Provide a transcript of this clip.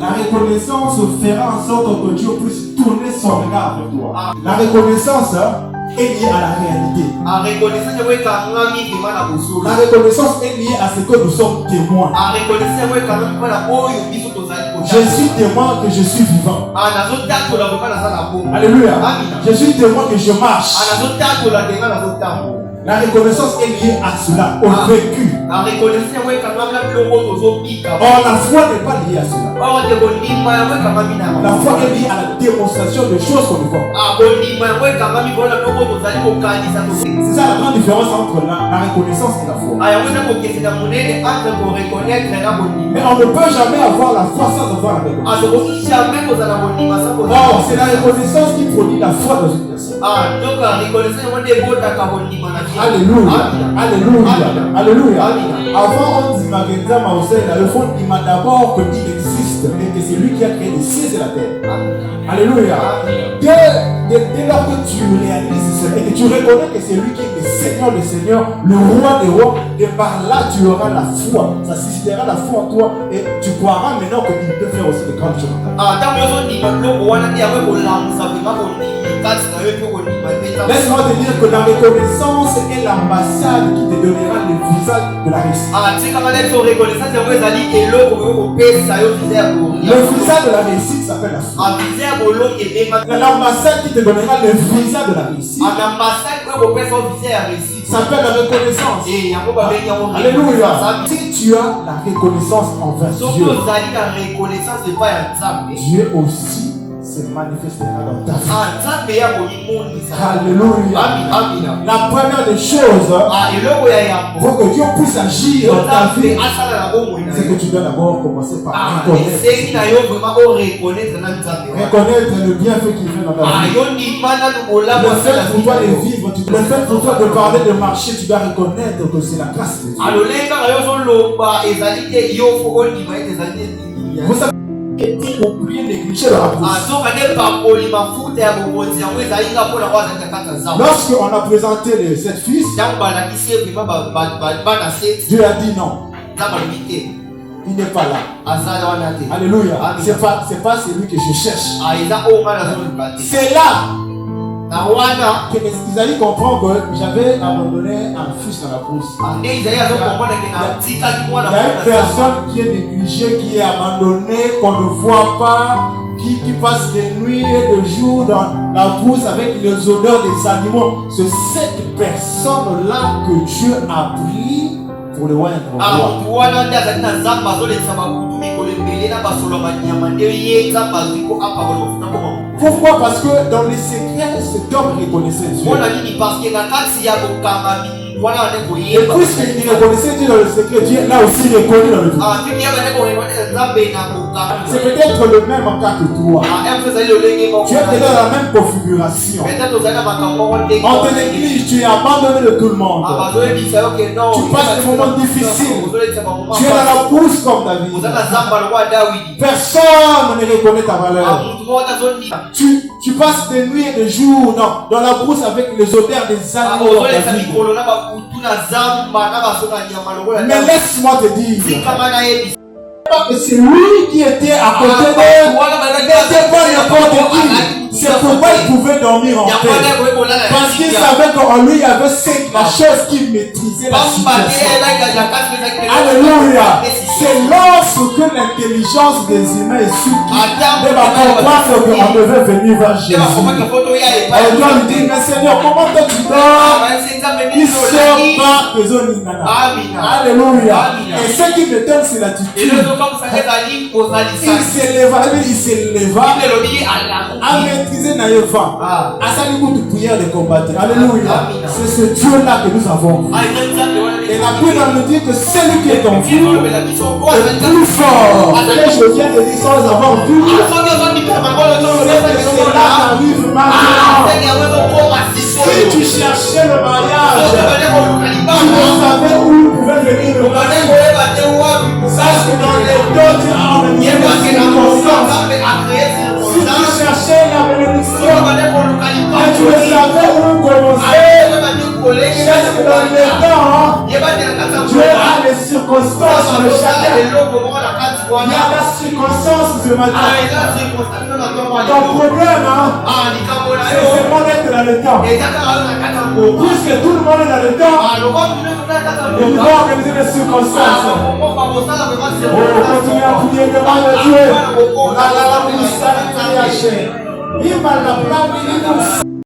La reconnaissance fera en sorte que Dieu puisse tourner son regard vers toi. La reconnaissance est liée à la réalité. La reconnaissance est liée à ce que nous sommes témoins. Je suis témoin que je suis vivant. Alléluia. Je suis témoin que je marche. La reconnaissance est liée à cela, au vécu. Or, la foi n'est pas liée à cela. La foi est liée à la démonstration de choses qu'on ne voit. C'est ça la grande différence entre la reconnaissance et la foi. Mais on ne peut jamais avoir la foi sans avoir la reconnaissance. Or, c'est la reconnaissance qui produit la foi dans une personne. Alléluia. Alléluia. Alléluia. Avant, on dit le fond, il m'a d'abord que il existe et que c'est lui qui a créé les cieux et la terre. Alléluia. Dès lors que tu réalises cela et que tu reconnais que c'est lui qui est le Seigneur des Seigneurs, le roi des rois, et par là tu auras la foi. Ça suscitera la foi en toi et tu croiras maintenant qu'il peut faire aussi de grandes choses. Laisse-moi te dire que la reconnaissance est l'ambassade qui te donnera le visage de la réussite. Le visage de la réussite s'appelle la foi. L'ambassade qui te donnera le visage de la réussite s'appelle la reconnaissance. Alléluia. Si tu as la reconnaissance envers Dieu, Dieu aussi se manifestera dans ta vie. Alléluia. La première des choses pour que Dieu puisse agir dans ta vie, c'est que tu dois d'abord commencer par reconnaître le bienfait qu'il fait dans ta vie. Le fait pour toi de vivre, le fait pour toi de parler, de marcher, tu dois reconnaître que c'est la grâce de Dieu. Vous savez, oublier négliger la grâce. Lorsqu'on a présenté cette fils, Dieu a dit non. Il n'est pas là. Alléluia. C'est pas celui que je cherche. C'est là que Isaïe comprend que j'avais abandonné un fils dans la brousse. Il y a une personne qui est négligée, qui est abandonnée, qu'on ne voit pas, qui passe des nuits et des jours dans la brousse avec les odeurs des animaux. C'est cette personne-là que Dieu a pris pour le roi. Pourquoi? Parce que dans les secrets, cet homme reconnaissait Dieu. Et puisqu'il reconnaissait Dieu dans le secret, Dieu l'a aussi reconnu dans le vie. C'est peut-être le même cas que toi. Tu es dans la même configuration. On te néglige, tu es abandonné de tout le monde. Tu passes des moments difficiles. Tu es dans la brousse comme David. Personne ne reconnaît ta valeur. Tu passes des nuits et des jours dans la brousse avec les odeurs des animaux dans ta vie. Mais laisse-moi te dire que c'est lui qui était à côté d'eux, n'était pas n'importe qui. C'est pourquoi il pouvait dormir en paix. Parce qu'il savait qu'en lui il y avait la chose qui maîtrisait la situation. Alléluia. C'est lorsque l'intelligence des humains est subie, on va comprendre qu'on devait venir vers Jésus. On doit lui dire, mais Seigneur, comment toi tu dors? Il sort pas besoin de nana. Alléluia. Et ce qui me donne, c'est l'attitude. Il s'éleva à maîtriser Naïva. À ça, il faut prière de combattre. Alléluia. C'est ce Dieu-là que nous avons. Et la Bible nous dit que celui qui est en vous est plus fort. Et je viens de dire sans avoir vu. C'est là qu'arrive maintenant. Si tu cherchais le mariage, tu ne savais où il pouvait venir le mariage. Sache que dans les d'autres, on est si tu cherchais la bénédiction, et tu ne savais où commencer, cherche dans les temps, Dieu a les circonstances de chacun. Il y a la circonstance ce matin. Ton problème, c'est seulement d'être dans le temps. Puisque tout le monde est dans le temps, on doit organiser les circonstances. Continue à prier devant le Dieu.